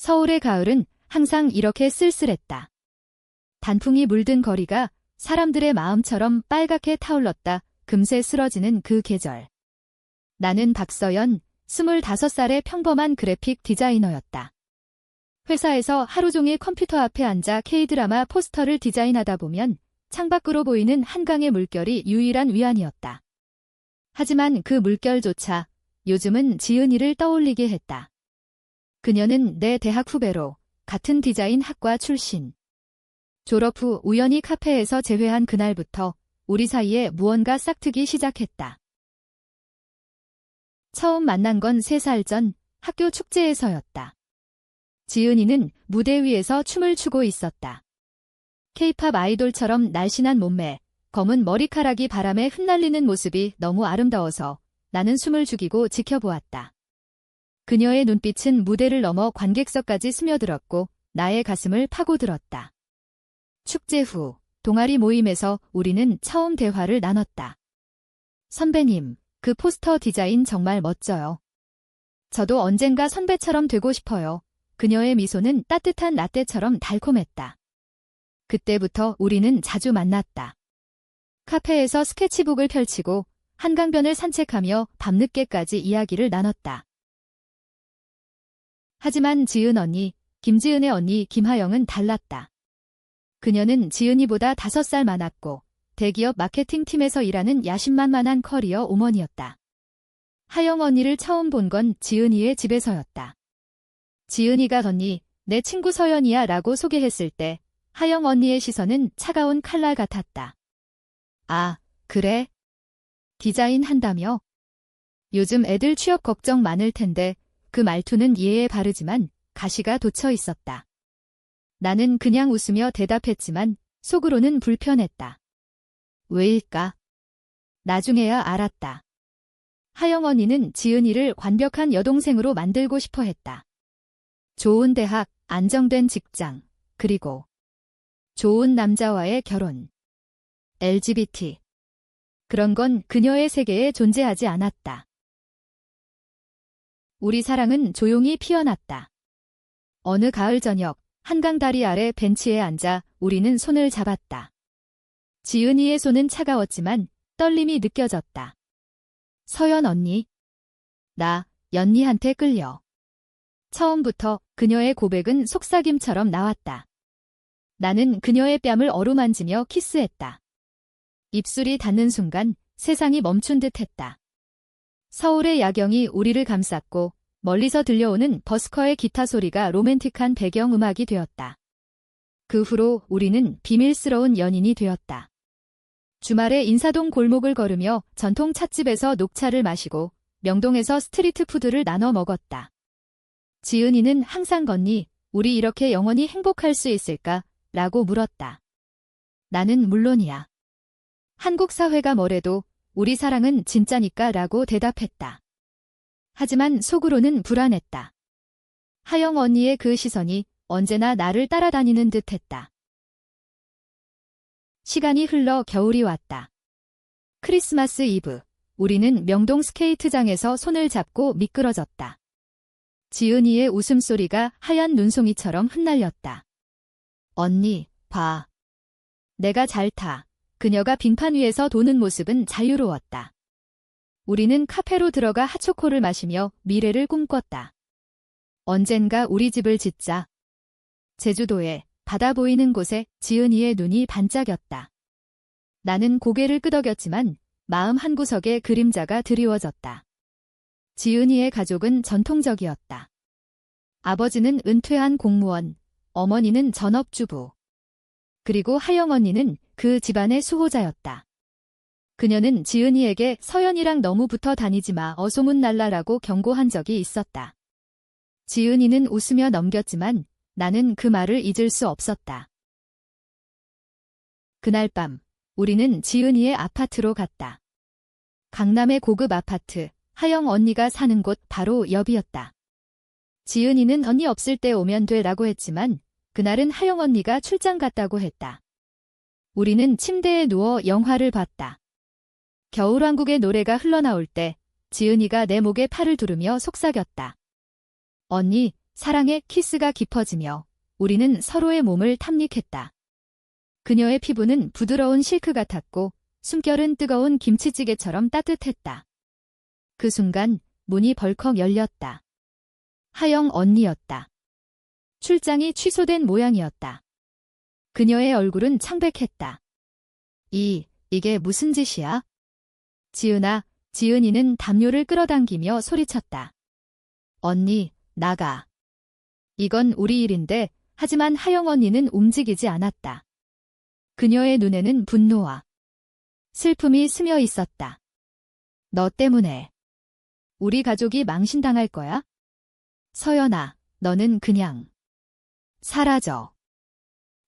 서울의 가을은 항상 이렇게 쓸쓸했다. 단풍이 물든 거리가 사람들의 마음처럼 빨갛게 타올랐다. 금세 쓰러지는 그 계절. 나는 박서연, 25살의 평범한 그래픽 디자이너였다. 회사에서 하루 종일 컴퓨터 앞에 앉아 K-드라마 포스터를 디자인하다 보면 창밖으로 보이는 한강의 물결이 유일한 위안이었다. 하지만 그 물결조차 요즘은 지은이를 떠올리게 했다. 그녀는 내 대학 후배로 같은 디자인 학과 출신. 졸업 후 우연히 카페에서 재회한 그날부터 우리 사이에 무언가 싹트기 시작했다. 처음 만난 건 3살 전 학교 축제에서였다. 지은이는 무대 위에서 춤을 추고 있었다. K-팝 아이돌처럼 날씬한 몸매, 검은 머리카락이 바람에 흩날리는 모습이 너무 아름다워서 나는 숨을 죽이고 지켜보았다. 그녀의 눈빛은 무대를 넘어 관객석까지 스며들었고 나의 가슴을 파고들었다. 축제 후 동아리 모임에서 우리는 처음 대화를 나눴다. 선배님, 그 포스터 디자인 정말 멋져요. 저도 언젠가 선배처럼 되고 싶어요. 그녀의 미소는 따뜻한 라떼처럼 달콤했다. 그때부터 우리는 자주 만났다. 카페에서 스케치북을 펼치고 한강변을 산책하며 밤늦게까지 이야기를 나눴다. 하지만 지은 언니, 김지은의 언니 김하영은 달랐다. 그녀는 지은이보다 5살 많았고 대기업 마케팅팀에서 일하는 야심만만한 커리어 우먼이었다. 하영 언니를 처음 본 건 지은이의 집에서였다. 지은이가 언니, 내 친구 서연이야 라고 소개했을 때 하영 언니의 시선은 차가운 칼날 같았다. 아, 그래? 디자인 한다며? 요즘 애들 취업 걱정 많을 텐데 그 말투는 예에 바르지만 가시가 돋쳐 있었다. 나는 그냥 웃으며 대답했지만 속으로는 불편했다. 왜일까? 나중에야 알았다. 하영 언니는 지은이를 완벽한 여동생으로 만들고 싶어 했다. 좋은 대학, 안정된 직장, 그리고 좋은 남자와의 결혼. LGBT. 그런 건 그녀의 세계에 존재하지 않았다. 우리 사랑은 조용히 피어났다. 어느 가을 저녁, 한강 다리 아래 벤치에 앉아 우리는 손을 잡았다. 지은이의 손은 차가웠지만 떨림이 느껴졌다. 서연 언니. 나, 연니한테 끌려. 처음부터 그녀의 고백은 속삭임처럼 나왔다. 나는 그녀의 뺨을 어루만지며 키스했다. 입술이 닿는 순간 세상이 멈춘 듯 했다. 서울의 야경이 우리를 감쌌고 멀리서 들려오는 버스커의 기타 소리가 로맨틱한 배경음악이 되었다. 그 후로 우리는 비밀스러운 연인이 되었다. 주말에 인사동 골목을 걸으며 전통 찻집에서 녹차를 마시고 명동에서 스트리트 푸드를 나눠 먹었다. 지은이는 항상 건니, 우리 이렇게 영원히 행복할 수 있을까? 라고 물었다. 나는 물론이야. 한국 사회가 뭐래도 우리 사랑은 진짜니까 라고 대답했다. 하지만 속으로는 불안했다. 하영 언니의 그 시선이 언제나 나를 따라다니는 듯했다. 시간이 흘러 겨울이 왔다. 크리스마스 이브, 우리는 명동 스케이트장에서 손을 잡고 미끄러졌다. 지은이의 웃음소리가 하얀 눈송이처럼 흩날렸다. 언니, 봐. 내가 잘 타. 그녀가 빙판 위에서 도는 모습은 자유로웠다. 우리는 카페로 들어가 핫초코를 마시며 미래를 꿈꿨다. 언젠가 우리 집을 짓자. 제주도에 바다 보이는 곳에 지은이의 눈이 반짝였다. 나는 고개를 끄덕였지만 마음 한구석에 그림자가 드리워졌다. 지은이의 가족은 전통적이었다. 아버지는 은퇴한 공무원, 어머니는 전업주부. 그리고 하영 언니는 그 집안의 수호자였다. 그녀는 지은이에게 서연이랑 너무 붙어 다니지 마 어소문날라라고 경고한 적이 있었다. 지은이는 웃으며 넘겼지만 나는 그 말을 잊을 수 없었다. 그날 밤 우리는 지은이의 아파트로 갔다. 강남의 고급 아파트, 하영 언니가 사는 곳 바로 옆이었다. 지은이는 언니 없을 때 오면 돼라고 했지만 그날은 하영 언니가 출장 갔다고 했다. 우리는 침대에 누워 영화를 봤다. 겨울왕국의 노래가 흘러나올 때 지은이가 내 목에 팔을 두르며 속삭였다. 언니, 사랑의 키스가 깊어지며 우리는 서로의 몸을 탐닉했다. 그녀의 피부는 부드러운 실크 같았고 숨결은 뜨거운 김치찌개처럼 따뜻했다. 그 순간 문이 벌컥 열렸다. 하영 언니였다. 출장이 취소된 모양이었다. 그녀의 얼굴은 창백했다. 이게 무슨 짓이야? 지은아, 지은이는 담요를 끌어당기며 소리쳤다. 언니, 나가. 이건 우리 일인데, 하지만 하영 언니는 움직이지 않았다. 그녀의 눈에는 분노와 슬픔이 스며 있었다. 너 때문에 우리 가족이 망신당할 거야? 서연아, 너는 그냥 사라져.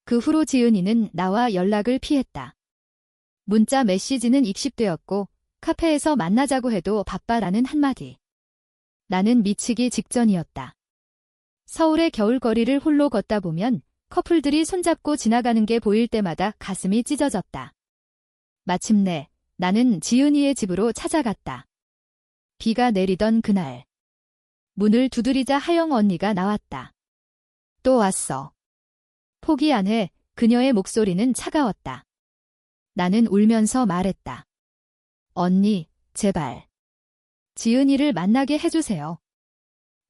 그 후로 지은이는 나와 연락을 피했다. 문자 메시지는 익십되었고 카페에서 만나자고 해도 바빠라는 한마디. 나는 미치기 직전이었다. 서울의 겨울거리를 홀로 걷다 보면 커플들이 손잡고 지나가는 게 보일 때마다 가슴이 찢어졌다. 마침내 나는 지은이의 집으로 찾아갔다. 비가 내리던 그날. 문을 두드리자 하영 언니가 나왔다. 또 왔어. 포기 안 해. 그녀의 목소리는 차가웠다. 나는 울면서 말했다. 언니, 제발. 지은이를 만나게 해주세요.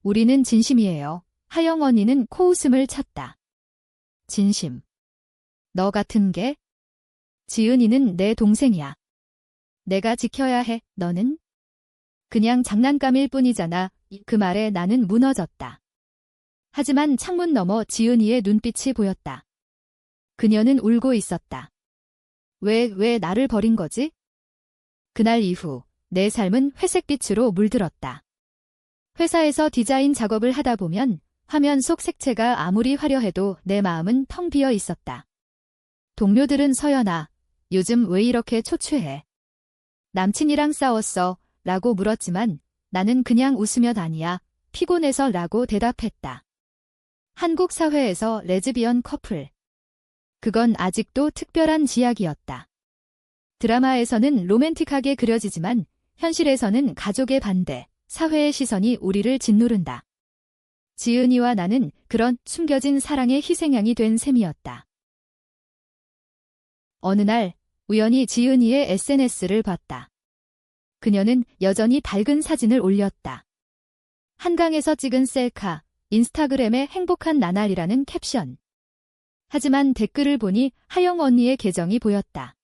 우리는 진심이에요. 하영 언니는 코웃음을 쳤다. 진심. 너 같은 게? 지은이는 내 동생이야. 내가 지켜야 해. 너는? 그냥 장난감일 뿐이잖아. 그 말에 나는 무너졌다. 하지만 창문 너머 지은이의 눈빛이 보였다. 그녀는 울고 있었다. 왜 나를 버린 거지? 그날 이후 내 삶은 회색빛으로 물들었다. 회사에서 디자인 작업을 하다 보면 화면 속 색채가 아무리 화려해도 내 마음은 텅 비어 있었다. 동료들은 서연아, 요즘 왜 이렇게 초췌해? 남친이랑 싸웠어 라고 물었지만 나는 그냥 웃으며 아니야, 피곤해서 라고 대답했다. 한국 사회에서 레즈비언 커플. 그건 아직도 특별한 지약이었다. 드라마에서는 로맨틱하게 그려지지만 현실에서는 가족의 반대, 사회의 시선이 우리를 짓누른다. 지은이와 나는 그런 숨겨진 사랑의 희생양이 된 셈이었다. 어느 날 우연히 지은이의 SNS를 봤다. 그녀는 여전히 밝은 사진을 올렸다. 한강에서 찍은 셀카, 인스타그램에 행복한 나날이라는 캡션. 하지만 댓글을 보니 하영 언니의 계정이 보였다.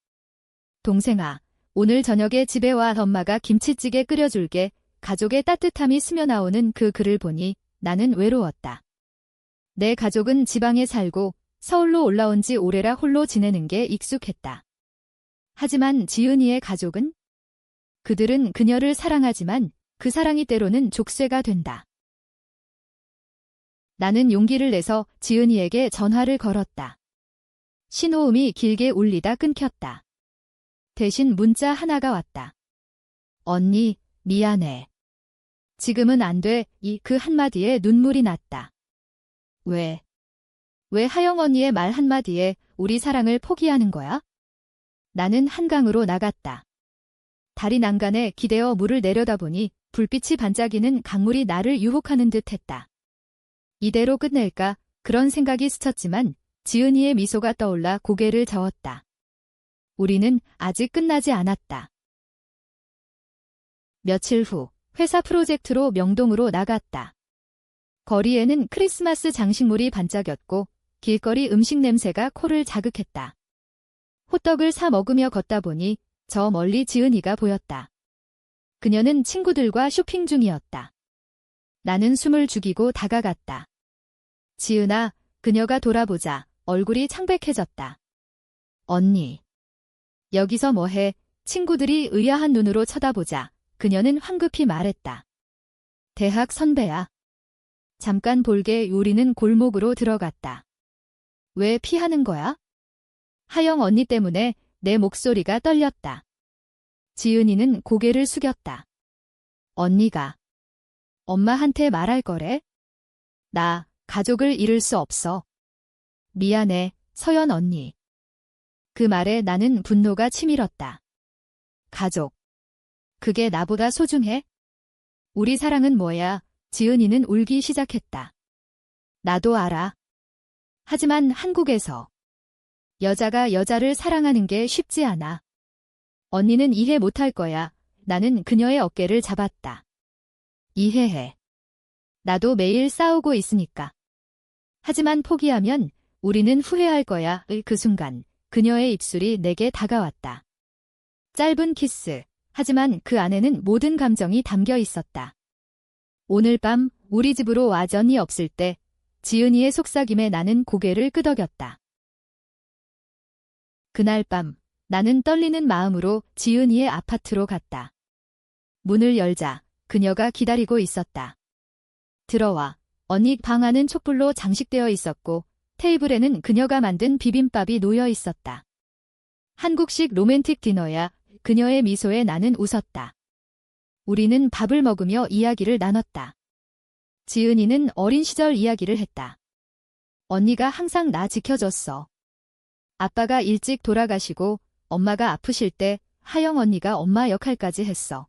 동생아, 오늘 저녁에 집에 와 엄마가 김치찌개 끓여줄게. 가족의 따뜻함이 스며나오는 그 글을 보니 나는 외로웠다. 내 가족은 지방에 살고 서울로 올라온 지 오래라 홀로 지내는 게 익숙했다. 하지만 지은이의 가족은? 그들은 그녀를 사랑하지만 그 사랑이 때로는 족쇄가 된다. 나는 용기를 내서 지은이에게 전화를 걸었다. 신호음이 길게 울리다 끊겼다. 대신 문자 하나가 왔다. 언니, 미안해. 지금은 안 돼. 그 한마디에 눈물이 났다. 왜 하영 언니의 말 한마디에 우리 사랑을 포기하는 거야? 나는 한강으로 나갔다. 달이 난간에 기대어 물을 내려다보니 불빛이 반짝이는 강물이 나를 유혹하는 듯 했다. 이대로 끝낼까? 그런 생각이 스쳤지만 지은이의 미소가 떠올라 고개를 저었다. 우리는 아직 끝나지 않았다. 며칠 후 회사 프로젝트로 명동으로 나갔다. 거리에는 크리스마스 장식물이 반짝였고 길거리 음식 냄새가 코를 자극했다. 호떡을 사 먹으며 걷다 보니 저 멀리 지은이가 보였다. 그녀는 친구들과 쇼핑 중이었다. 나는 숨을 죽이고 다가갔다. 지은아, 그녀가 돌아보자 얼굴이 창백해졌다. 언니. 여기서 뭐해? 친구들이 의아한 눈으로 쳐다보자 그녀는 황급히 말했다. 대학 선배야. 잠깐 볼게. 우리는 골목으로 들어갔다. 왜 피하는 거야? 하영 언니 때문에 내 목소리가 떨렸다. 지은이는 고개를 숙였다. 언니가 엄마한테 말할 거래? 나 가족을 잃을 수 없어. 미안해, 서연 언니. 그 말에 나는 분노가 치밀었다. 가족. 그게 나보다 소중해? 우리 사랑은 뭐야? 지은이는 울기 시작했다. 나도 알아. 하지만 한국에서 여자가 여자를 사랑하는 게 쉽지 않아. 언니는 이해 못할 거야. 나는 그녀의 어깨를 잡았다. 이해해. 나도 매일 싸우고 있으니까. 하지만 포기하면 우리는 후회할 거야. 그 순간 그녀의 입술이 내게 다가왔다. 짧은 키스. 하지만 그 안에는 모든 감정이 담겨 있었다. 오늘 밤 우리 집으로 와. 전이 없을 때 지은이의 속삭임에 나는 고개를 끄덕였다. 그날 밤 나는 떨리는 마음으로 지은이의 아파트로 갔다. 문을 열자 그녀가 기다리고 있었다. 들어와. 언니 방 안은 촛불로 장식되어 있었고 테이블에는 그녀가 만든 비빔밥이 놓여 있었다. 한국식 로맨틱 디너야. 그녀의 미소에 나는 웃었다. 우리는 밥을 먹으며 이야기를 나눴다. 지은이는 어린 시절 이야기를 했다. 언니가 항상 나 지켜줬어. 아빠가 일찍 돌아가시고 엄마가 아프실 때 하영 언니가 엄마 역할까지 했어.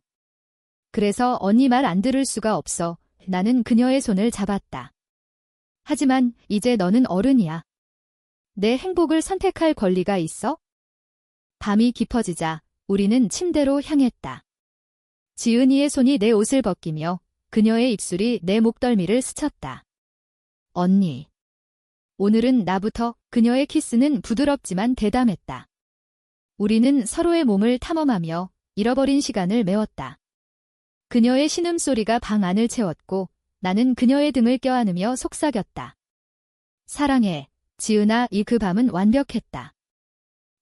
그래서 언니 말 안 들을 수가 없어. 나는 그녀의 손을 잡았다. 하지만 이제 너는 어른이야. 내 행복을 선택할 권리가 있어? 밤이 깊어지자 우리는 침대로 향했다. 지은이의 손이 내 옷을 벗기며 그녀의 입술이 내 목덜미를 스쳤다. 언니. 오늘은 나부터. 그녀의 키스는 부드럽지만 대담했다. 우리는 서로의 몸을 탐험하며 잃어버린 시간을 메웠다. 그녀의 신음소리가 방 안을 채웠고 나는 그녀의 등을 껴안으며 속삭였다. 사랑해, 지은아. 그 밤은 완벽했다.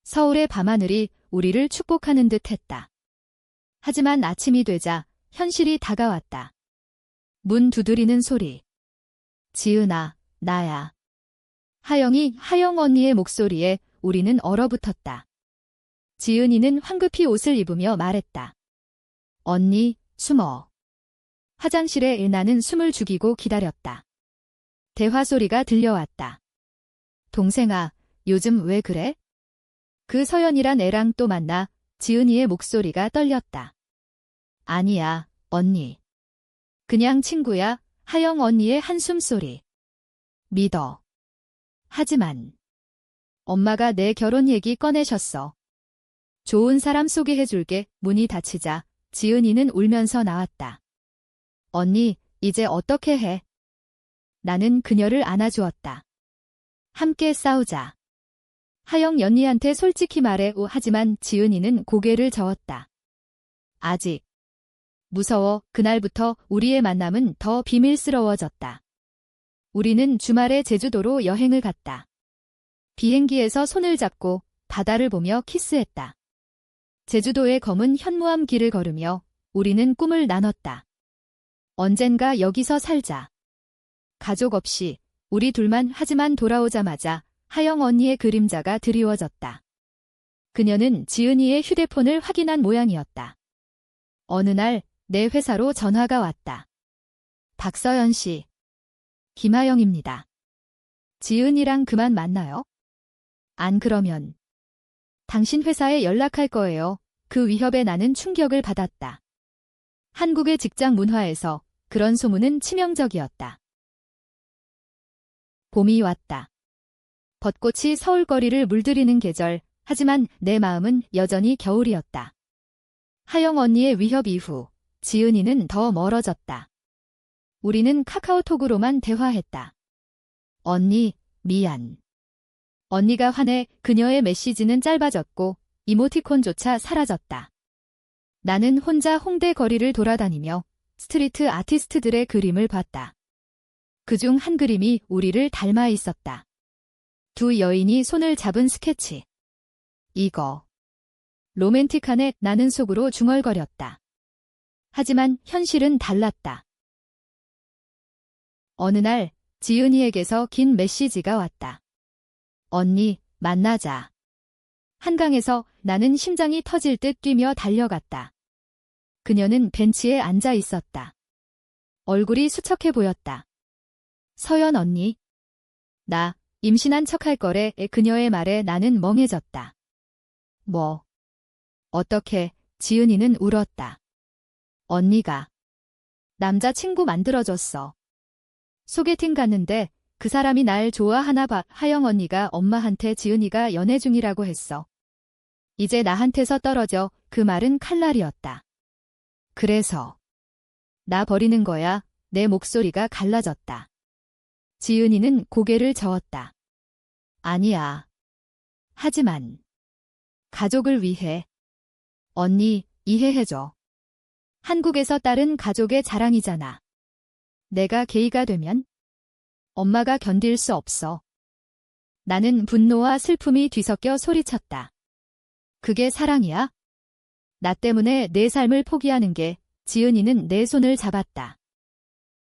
서울의 밤하늘이 우리를 축복하는 듯 했다. 하지만 아침이 되자 현실이 다가왔다. 문 두드리는 소리. 지은아, 나야. 하영 언니의 목소리에 우리는 얼어붙었다. 지은이는 황급히 옷을 입으며 말했다. 언니, 숨어. 화장실에 나는 숨을 죽이고 기다렸다. 대화 소리가 들려왔다. 동생아, 요즘 왜 그래? 그 서연이란 애랑 또 만나? 지은이의 목소리가 떨렸다. 아니야, 언니. 그냥 친구야. 하영 언니의 한숨 소리. 믿어. 하지만 엄마가 내 결혼 얘기 꺼내셨어. 좋은 사람 소개해줄게. 문이 닫히자 지은이는 울면서 나왔다. 언니, 이제 어떻게 해? 나는 그녀를 안아주었다. 함께 싸우자. 하영 언니한테 솔직히 말해. 하지만 지은이는 고개를 저었다. 아직. 무서워. 그날부터 우리의 만남은 더 비밀스러워졌다. 우리는 주말에 제주도로 여행을 갔다. 비행기에서 손을 잡고 바다를 보며 키스했다. 제주도의 검은 현무암 길을 걸으며 우리는 꿈을 나눴다. 언젠가 여기서 살자. 가족 없이 우리 둘만. 하지만 돌아오자마자 하영 언니의 그림자가 드리워졌다. 그녀는 지은이의 휴대폰을 확인한 모양이었다. 어느 날 내 회사로 전화가 왔다. 박서연 씨. 김하영입니다. 지은이랑 그만 만나요? 안 그러면 당신 회사에 연락할 거예요. 그 위협에 나는 충격을 받았다. 한국의 직장 문화에서 그런 소문은 치명적이었다. 봄이 왔다. 벚꽃이 서울거리를 물들이는 계절. 하지만 내 마음은 여전히 겨울이었다. 하영 언니의 위협 이후 지은이는 더 멀어졌다. 우리는 카카오톡으로만 대화했다. 언니, 미안. 언니가 화내. 그녀의 메시지는 짧아졌고 이모티콘조차 사라졌다. 나는 혼자 홍대 거리를 돌아다니며 스트리트 아티스트들의 그림을 봤다. 그중 한 그림이 우리를 닮아 있었다. 두 여인이 손을 잡은 스케치. 이거. 로맨틱하네. 나는 속으로 중얼거렸다. 하지만 현실은 달랐다. 어느 날 지은이에게서 긴 메시지가 왔다. 언니, 만나자. 한강에서 나는 심장이 터질 듯 뛰며 달려갔다. 그녀는 벤치에 앉아 있었다. 얼굴이 수척해 보였다. 서연 언니. 나 임신한 척할 거래. 그녀의 말에 나는 멍해졌다. 뭐? 어떻게? 지은이는 울었다. 언니가 남자친구 만들어줬어. 소개팅 갔는데 그 사람이 날 좋아하나 봐. 하영 언니가 엄마한테 지은이가 연애 중이라고 했어. 이제 나한테서 떨어져. 그 말은 칼날이었다. 그래서 나 버리는 거야. 내 목소리가 갈라졌다. 지은이는 고개를 저었다. 아니야. 하지만 가족을 위해. 언니, 이해해줘. 한국에서 딸은 가족의 자랑이잖아. 내가 게이가 되면 엄마가 견딜 수 없어. 나는 분노와 슬픔이 뒤섞여 소리쳤다. 그게 사랑이야? 나 때문에 내 삶을 포기하는 게. 지은이는 내 손을 잡았다.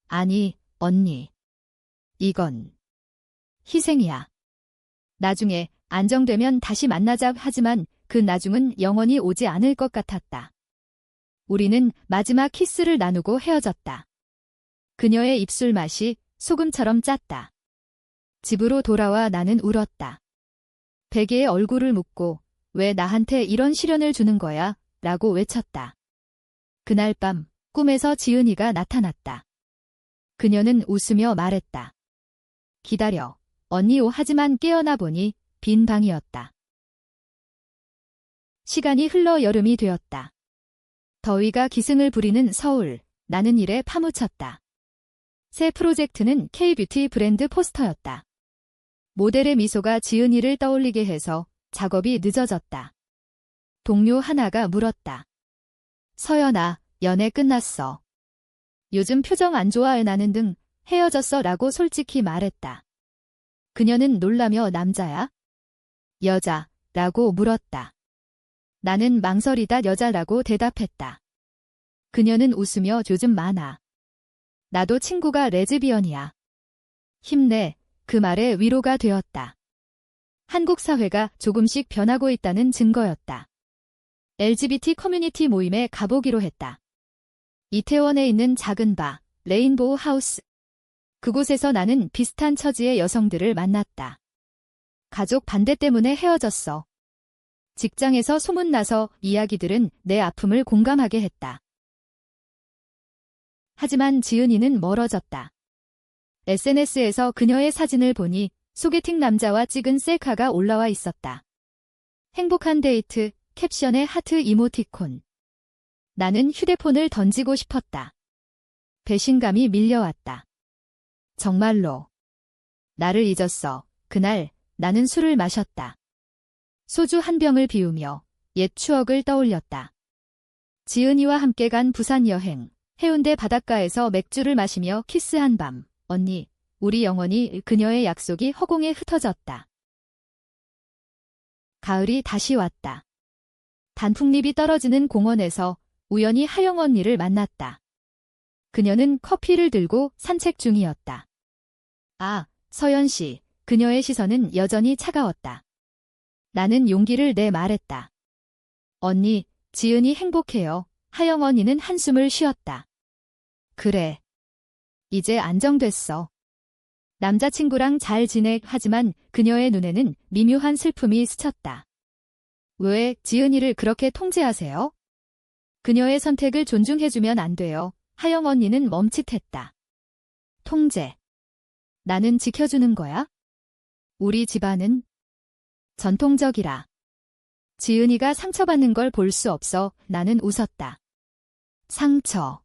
아니, 언니. 이건 희생이야. 나중에 안정되면 다시 만나자. 하지만 그 나중은 영원히 오지 않을 것 같았다. 우리는 마지막 키스를 나누고 헤어졌다. 그녀의 입술 맛이 소금처럼 짰다. 집으로 돌아와 나는 울었다. 베개에 얼굴을 묻고 왜 나한테 이런 시련을 주는 거야? 라고 외쳤다. 그날 밤 꿈에서 지은이가 나타났다. 그녀는 웃으며 말했다. 기다려. 언니. 하지만 깨어나 보니 빈 방이었다. 시간이 흘러 여름이 되었다. 더위가 기승을 부리는 서울. 나는 일에 파묻혔다. 새 프로젝트는 K-뷰티 브랜드 포스터였다. 모델의 미소가 지은이를 떠올리게 해서 작업이 늦어졌다. 동료 하나가 물었다. 서연아, 연애 끝났어. 요즘 표정 안 좋아. 나는 등 헤어졌어 라고 솔직히 말했다. 그녀는 놀라며 남자야? 여자 라고 물었다. 나는 망설이다 여자라고 대답했다. 그녀는 웃으며 요즘 많아. 나도 친구가 레즈비언이야. 힘내. 그 말에 위로가 되었다. 한국 사회가 조금씩 변하고 있다는 증거였다. LGBT 커뮤니티 모임에 가보기로 했다. 이태원에 있는 작은 바, 레인보우 하우스. 그곳에서 나는 비슷한 처지의 여성들을 만났다. 가족 반대 때문에 헤어졌어. 직장에서 소문나서 이야기들은 내 아픔을 공감하게 했다. 하지만 지은이는 멀어졌다. SNS에서 그녀의 사진을 보니 소개팅 남자와 찍은 셀카가 올라와 있었다. 행복한 데이트, 캡션에 하트 이모티콘. 나는 휴대폰을 던지고 싶었다. 배신감이 밀려왔다. 정말로 나를 잊었어. 그날 나는 술을 마셨다. 소주 한 병을 비우며 옛 추억을 떠올렸다. 지은이와 함께 간 부산 여행, 해운대 바닷가에서 맥주를 마시며 키스한 밤. 언니, 우리 영원히. 그녀의 약속이 허공에 흩어졌다. 가을이 다시 왔다. 단풍잎이 떨어지는 공원에서 우연히 하영 언니를 만났다. 그녀는 커피를 들고 산책 중이었다. 아, 서연 씨. 그녀의 시선은 여전히 차가웠다. 나는 용기를 내 말했다. 언니, 지은이 행복해요. 하영 언니는 한숨을 쉬었다. 그래. 이제 안정됐어. 남자친구랑 잘 지내. 하지만 그녀의 눈에는 미묘한 슬픔이 스쳤다. 왜 지은이를 그렇게 통제하세요? 그녀의 선택을 존중해주면 안 돼요. 하영 언니는 멈칫했다. 통제. 나는 지켜주는 거야? 우리 집안은 전통적이라. 지은이가 상처받는 걸 볼 수 없어. 나는 웃었다. 상처.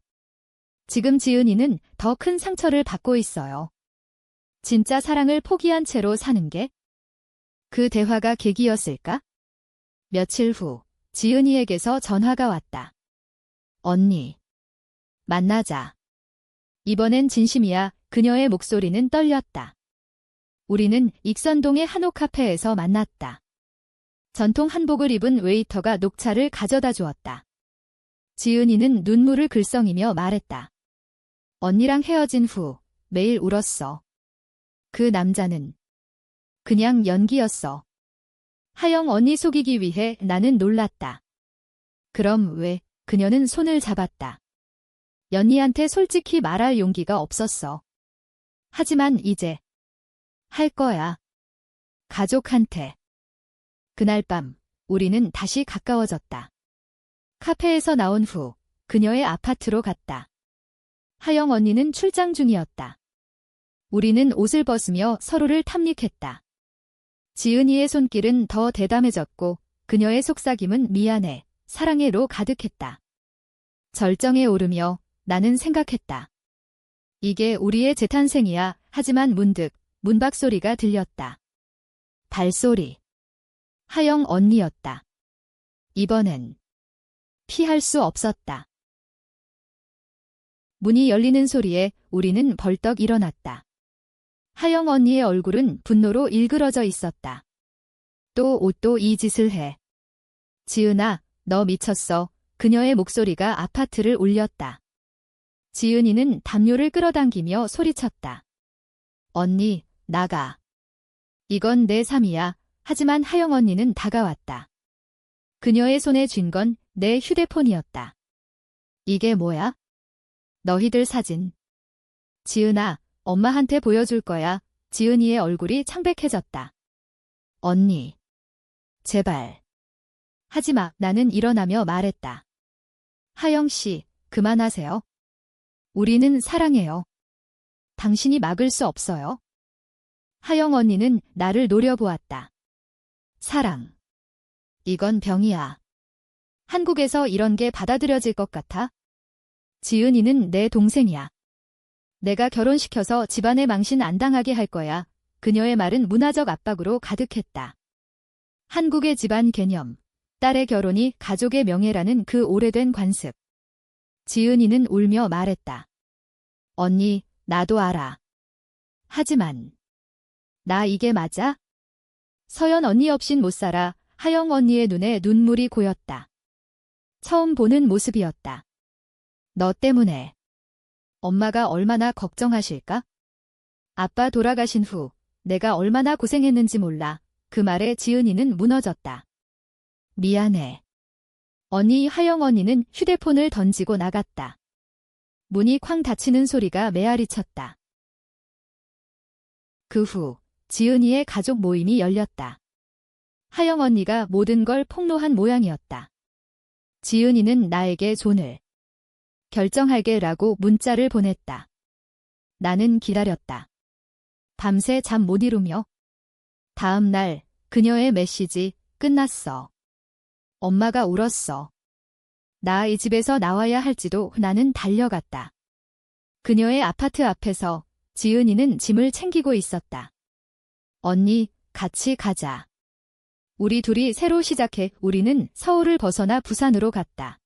지금 지은이는 더 큰 상처를 받고 있어요. 진짜 사랑을 포기한 채로 사는 게? 그 대화가 계기였을까? 며칠 후 지은이에게서 전화가 왔다. 언니. 만나자. 이번엔 진심이야. 그녀의 목소리는 떨렸다. 우리는 익선동의 한옥 카페에서 만났다. 전통 한복을 입은 웨이터가 녹차를 가져다 주었다. 지은이는 눈물을 글썽이며 말했다. 언니랑 헤어진 후 매일 울었어. 그 남자는 그냥 연기였어. 하영 언니 속이기 위해. 나는 놀랐다. 그럼 왜? 그녀는 손을 잡았다. 연희한테 솔직히 말할 용기가 없었어. 하지만 이제 할 거야. 가족한테. 그날 밤 우리는 다시 가까워졌다. 카페에서 나온 후 그녀의 아파트로 갔다. 하영 언니는 출장 중이었다. 우리는 옷을 벗으며 서로를 탐닉했다. 지은이의 손길은 더 대담해졌고 그녀의 속삭임은 미안해, 사랑해로 가득했다. 절정에 오르며 나는 생각했다. 이게 우리의 재탄생이야. 하지만 문득 문박 소리가 들렸다. 발소리. 하영 언니였다. 이번엔 피할 수 없었다. 문이 열리는 소리에 우리는 벌떡 일어났다. 하영 언니의 얼굴은 분노로 일그러져 있었다. 또 옷도 이 짓을 해. 지은아, 너 미쳤어. 그녀의 목소리가 아파트를 울렸다. 지은이는 담요를 끌어당기며 소리쳤다. 언니, 나가. 이건 내 삶이야. 하지만 하영 언니는 다가왔다. 그녀의 손에 쥔 건 내 휴대폰이었다. 이게 뭐야? 너희들 사진. 지은아, 엄마한테 보여줄 거야. 지은이의 얼굴이 창백해졌다. 언니. 제발. 하지마. 나는 일어나며 말했다. 하영 씨, 그만하세요. 우리는 사랑해요. 당신이 막을 수 없어요. 하영 언니는 나를 노려보았다. 사랑. 이건 병이야. 한국에서 이런 게 받아들여질 것 같아? 지은이는 내 동생이야. 내가 결혼시켜서 집안의 망신 안 당하게 할 거야. 그녀의 말은 문화적 압박으로 가득했다. 한국의 집안 개념, 딸의 결혼이 가족의 명예라는 그 오래된 관습. 지은이는 울며 말했다. 언니, 나도 알아. 하지만 나 이게 맞아? 서연 언니 없인 못 살아. 하영 언니의 눈에 눈물이 고였다. 처음 보는 모습이었다. 너 때문에. 엄마가 얼마나 걱정하실까? 아빠 돌아가신 후 내가 얼마나 고생했는지 몰라. 그 말에 지은이는 무너졌다. 미안해. 언니. 하영 언니는 휴대폰을 던지고 나갔다. 문이 쾅 닫히는 소리가 메아리 쳤다. 그 후 지은이의 가족 모임이 열렸다. 하영 언니가 모든 걸 폭로한 모양이었다. 지은이는 나에게 존을 결정할게라고 문자를 보냈다. 나는 기다렸다. 밤새 잠 못 이루며. 다음 날 그녀의 메시지. 끝났어. 엄마가 울었어. 나 이 집에서 나와야 할지도. 나는 달려갔다. 그녀의 아파트 앞에서 지은이는 짐을 챙기고 있었다. 언니, 같이 가자. 우리 둘이 새로 시작해. 우리는 서울을 벗어나 부산으로 갔다.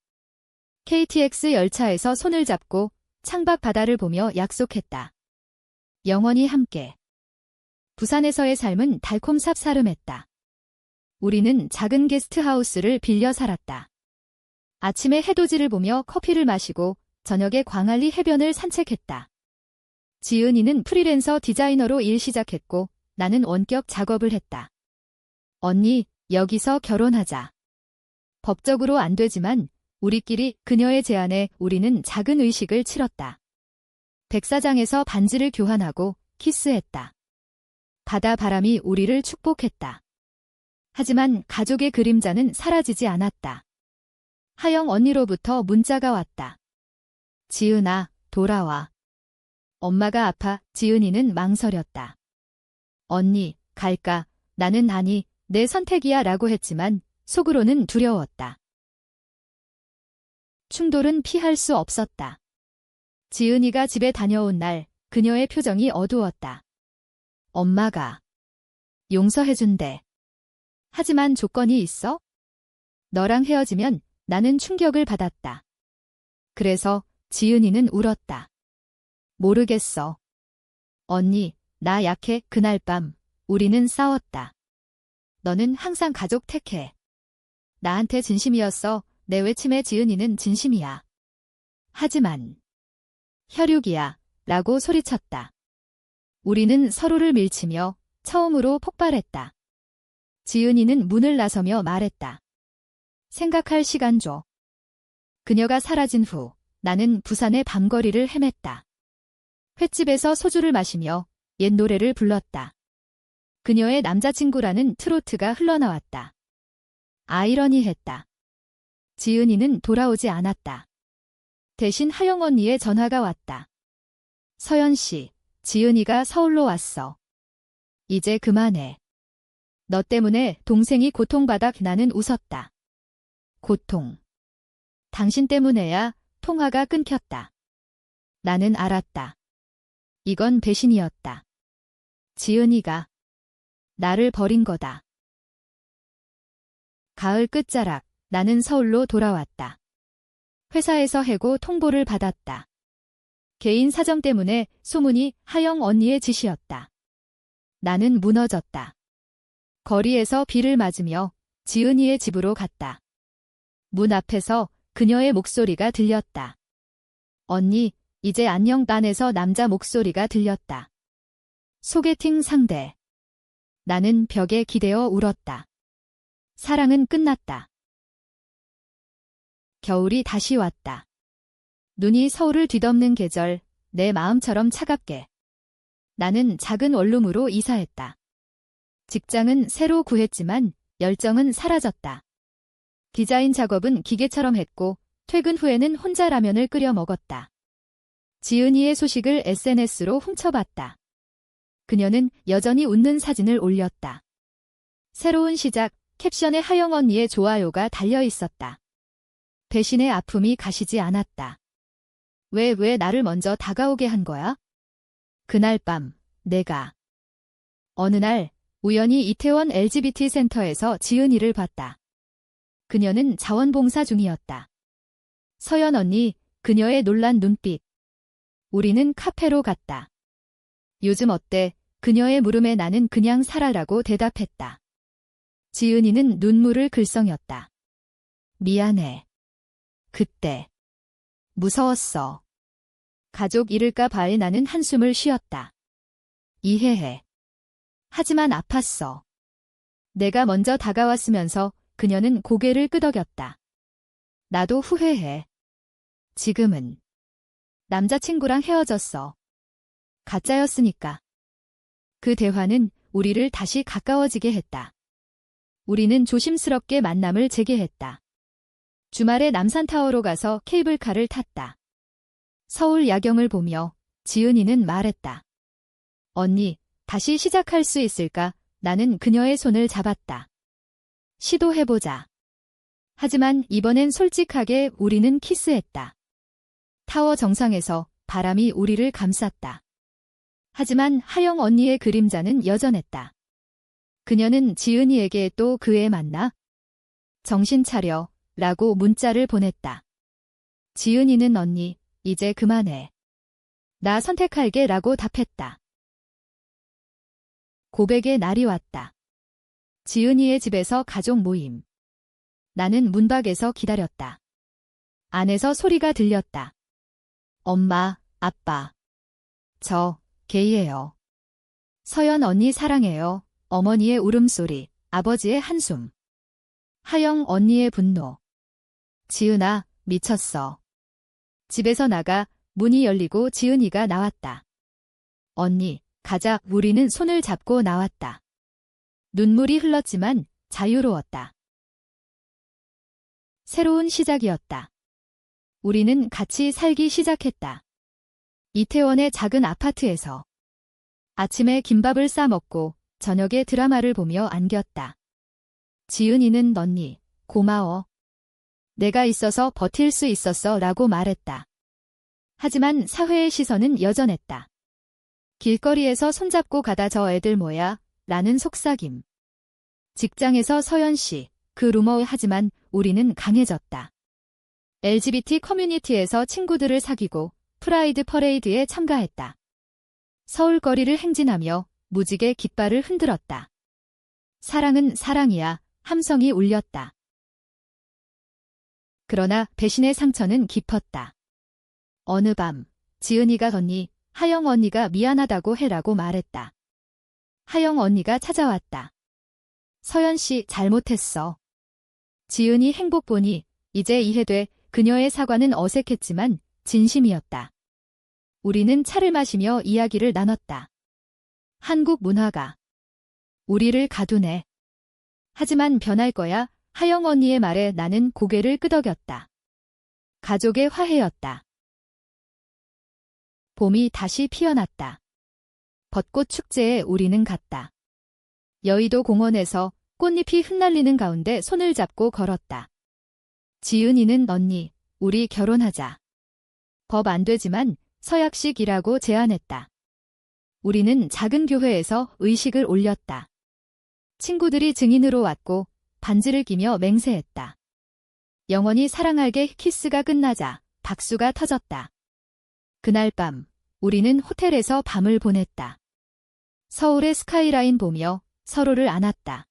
KTX 열차에서 손을 잡고 창밖 바다를 보며 약속했다. 영원히 함께. 부산에서의 삶은 달콤 쌉싸름했다. 우리는 작은 게스트하우스를 빌려 살았다. 아침에 해돋이를 보며 커피를 마시고 저녁에 광안리 해변을 산책했다. 지은이는 프리랜서 디자이너로 일 시작했고 나는 원격 작업을 했다. 언니, 여기서 결혼하자. 법적으로 안 되지만 우리끼리. 그녀의 제안에 우리는 작은 의식을 치렀다. 백사장에서 반지를 교환하고 키스했다. 바다 바람이 우리를 축복했다. 하지만 가족의 그림자는 사라지지 않았다. 하영 언니로부터 문자가 왔다. 지은아, 돌아와. 엄마가 아파. 지은이는 망설였다. 언니, 갈까? 나는 아니, 내 선택이야 라고 했지만 속으로는 두려웠다. 충돌은 피할 수 없었다. 지은이가 집에 다녀온 날 그녀의 표정이 어두웠다. 엄마가 용서해준대. 하지만 조건이 있어? 너랑 헤어지면. 나는 충격을 받았다. 그래서 지은이는 울었다. 모르겠어. 언니, 나 약해. 그날 밤 우리는 싸웠다. 너는 항상 가족 택해. 나한테 진심이었어. 내 외침에 지은이는 진심이야. 하지만 혈육이야 라고 소리쳤다. 우리는 서로를 밀치며 처음으로 폭발했다. 지은이는 문을 나서며 말했다. 생각할 시간 줘. 그녀가 사라진 후 나는 부산의 밤거리를 헤맸다. 횟집에서 소주를 마시며 옛 노래를 불렀다. 그녀의 남자친구라는 트로트가 흘러나왔다. 아이러니했다. 지은이는 돌아오지 않았다. 대신 하영 언니의 전화가 왔다. 서연 씨, 지은이가 서울로 왔어. 이제 그만해. 너 때문에 동생이 고통받아 나는 웃었다. 고통. 당신 때문에야 통화가 끊겼다. 나는 알았다. 이건 배신이었다. 지은이가 나를 버린 거다. 가을 끝자락, 나는 서울로 돌아왔다. 회사에서 해고 통보를 받았다. 개인 사정 때문에 소문이 하영 언니의 짓이었다. 나는 무너졌다. 거리에서 비를 맞으며 지은이의 집으로 갔다. 문 앞에서 그녀의 목소리가 들렸다. 언니, 이제 안녕. 딴에서 남자 목소리가 들렸다. 소개팅 상대. 나는 벽에 기대어 울었다. 사랑은 끝났다. 겨울이 다시 왔다. 눈이 서울을 뒤덮는 계절, 내 마음처럼 차갑게. 나는 작은 원룸으로 이사했다. 직장은 새로 구했지만 열정은 사라졌다. 디자인 작업은 기계처럼 했고 퇴근 후에는 혼자 라면을 끓여 먹었다. 지은이의 소식을 SNS로 훔쳐봤다. 그녀는 여전히 웃는 사진을 올렸다. 새로운 시작, 캡션에 하영 언니의 좋아요가 달려 있었다. 배신의 아픔이 가시지 않았다. 왜 나를 먼저 다가오게 한 거야? 그날 밤, 내가 어느 날 우연히 이태원 LGBT 센터에서 지은이를 봤다. 그녀는 자원봉사 중이었다. 서연 언니, 그녀의 놀란 눈빛. 우리는 카페로 갔다. 요즘 어때? 그녀의 물음에 나는 그냥 살아라고 대답했다. 지은이는 눈물을 글썽였다. 미안해. 그때 무서웠어. 가족 잃을까 봐에 나는 한숨을 쉬었다. 이해해. 하지만 아팠어. 내가 먼저 다가왔으면서 그녀는 고개를 끄덕였다. 나도 후회해. 지금은 남자친구랑 헤어졌어. 가짜였으니까. 그 대화는 우리를 다시 가까워지게 했다. 우리는 조심스럽게 만남을 재개했다. 주말에 남산타워로 가서 케이블카를 탔다. 서울 야경을 보며 지은이는 말했다. 언니, 다시 시작할 수 있을까? 나는 그녀의 손을 잡았다. 시도해보자. 하지만 이번엔 솔직하게 우리는 키스했다. 타워 정상에서 바람이 우리를 감쌌다. 하지만 하영 언니의 그림자는 여전했다. 그녀는 지은이에게 또 그 애 만나? 정신 차려 라고 문자를 보냈다. 지은이는 언니, 이제 그만해. 나 선택할게 라고 답했다. 고백의 날이 왔다. 지은이의 집에서 가족 모임. 나는 문 밖에서 기다렸다. 안에서 소리가 들렸다. 엄마, 아빠. 저, 게이예요. 서연 언니 사랑해요. 어머니의 울음소리, 아버지의 한숨. 하영 언니의 분노. 지은아, 미쳤어. 집에서 나가 문이 열리고 지은이가 나왔다. 언니, 가자. 우리는 손을 잡고 나왔다. 눈물이 흘렀지만 자유로웠다. 새로운 시작이었다. 우리는 같이 살기 시작했다. 이태원의 작은 아파트에서. 아침에 김밥을 싸 먹고 저녁에 드라마를 보며 안겼다. 지은이는 언니, 고마워. 내가 있어서 버틸 수 있었어 라고 말했다. 하지만 사회의 시선은 여전했다. 길거리에서 손잡고 가다 저 애들 뭐야? 라는 속삭임. 직장에서 서연 씨, 그 루머. 하지만 우리는 강해졌다. LGBT 커뮤니티에서 친구들을 사귀고 프라이드 퍼레이드에 참가했다. 서울 거리를 행진하며 무지개 깃발을 흔들었다. 사랑은 사랑이야. 함성이 울렸다. 그러나 배신의 상처는 깊었다. 어느 밤, 지은이가 언니, 하영 언니가 미안하다고 해라고 말했다. 하영 언니가 찾아왔다. 서연 씨 잘못했어. 지은이 행복 보니 이제 이해돼. 그녀의 사과는 어색했지만 진심이었다. 우리는 차를 마시며 이야기를 나눴다. 한국 문화가 우리를 가두네. 하지만 변할 거야. 하영 언니의 말에 나는 고개를 끄덕였다. 가족의 화해였다. 봄이 다시 피어났다. 벚꽃 축제에 우리는 갔다. 여의도 공원에서 꽃잎이 흩날리는 가운데 손을 잡고 걸었다. 지은이는 언니, 우리 결혼하자. 법 안 되지만 서약식이라고 제안했다. 우리는 작은 교회에서 의식을 올렸다. 친구들이 증인으로 왔고 반지를 끼며 맹세했다. 영원히 사랑할게. 키스가 끝나자 박수가 터졌다. 그날 밤 우리는 호텔에서 밤을 보냈다. 서울의 스카이라인 보며 서로를 안았다.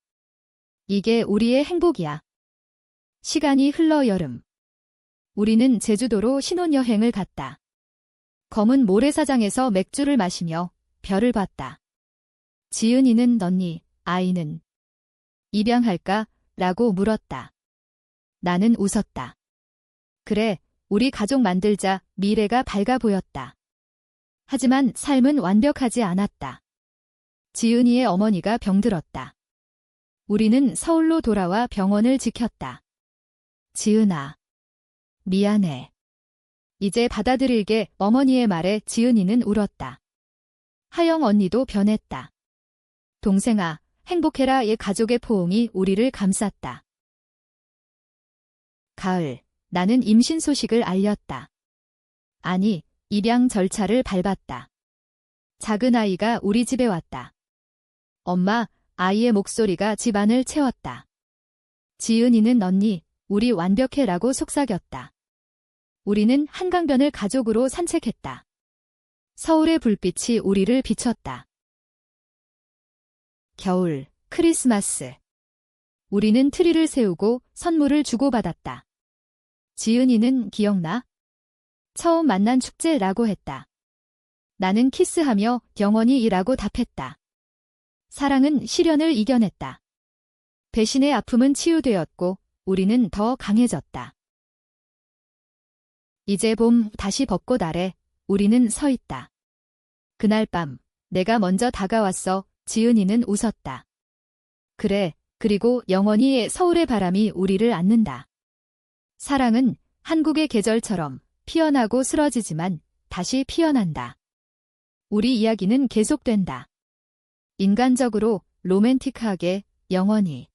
이게 우리의 행복이야. 시간이 흘러 여름. 우리는 제주도로 신혼여행을 갔다. 검은 모래사장에서 맥주를 마시며 별을 봤다. 지은이는 언니, 아이는 입양할까? 라고 물었다. 나는 웃었다. 그래, 우리 가족 만들자. 미래가 밝아 보였다. 하지만 삶은 완벽하지 않았다. 지은이의 어머니가 병들었다. 우리는 서울로 돌아와 병원을 지켰다. 지은아, 미안해. 이제 받아들일게. 어머니의 말에 지은이는 울었다. 하영 언니도 변했다. 동생아, 행복해라. 의 가족의 포옹이 우리를 감쌌다. 가을, 나는 임신 소식을 알렸다. 아니, 입양 절차를 밟았다. 작은 아이가 우리 집에 왔다. 엄마, 아이의 목소리가 집안을 채웠다. 지은이는 언니, 우리 완벽해라고 속삭였다. 우리는 한강변을 가족으로 산책했다. 서울의 불빛이 우리를 비췄다. 겨울, 크리스마스. 우리는 트리를 세우고 선물을 주고받았다. 지은이는 기억나? 처음 만난 축제라고 했다. 나는 키스하며 영원히이라고 답했다. 사랑은 시련을 이겨냈다. 배신의 아픔은 치유되었고 우리는 더 강해졌다. 이제 봄, 다시 벚꽃 아래 우리는 서 있다. 그날 밤 내가 먼저 다가왔어. 지은이는 웃었다. 그래, 그리고 영원히 서울의 바람이 우리를 안는다. 사랑은 한국의 계절처럼 피어나고 쓰러지지만 다시 피어난다. 우리 이야기는 계속된다. 인간적으로, 로맨틱하게, 영원히.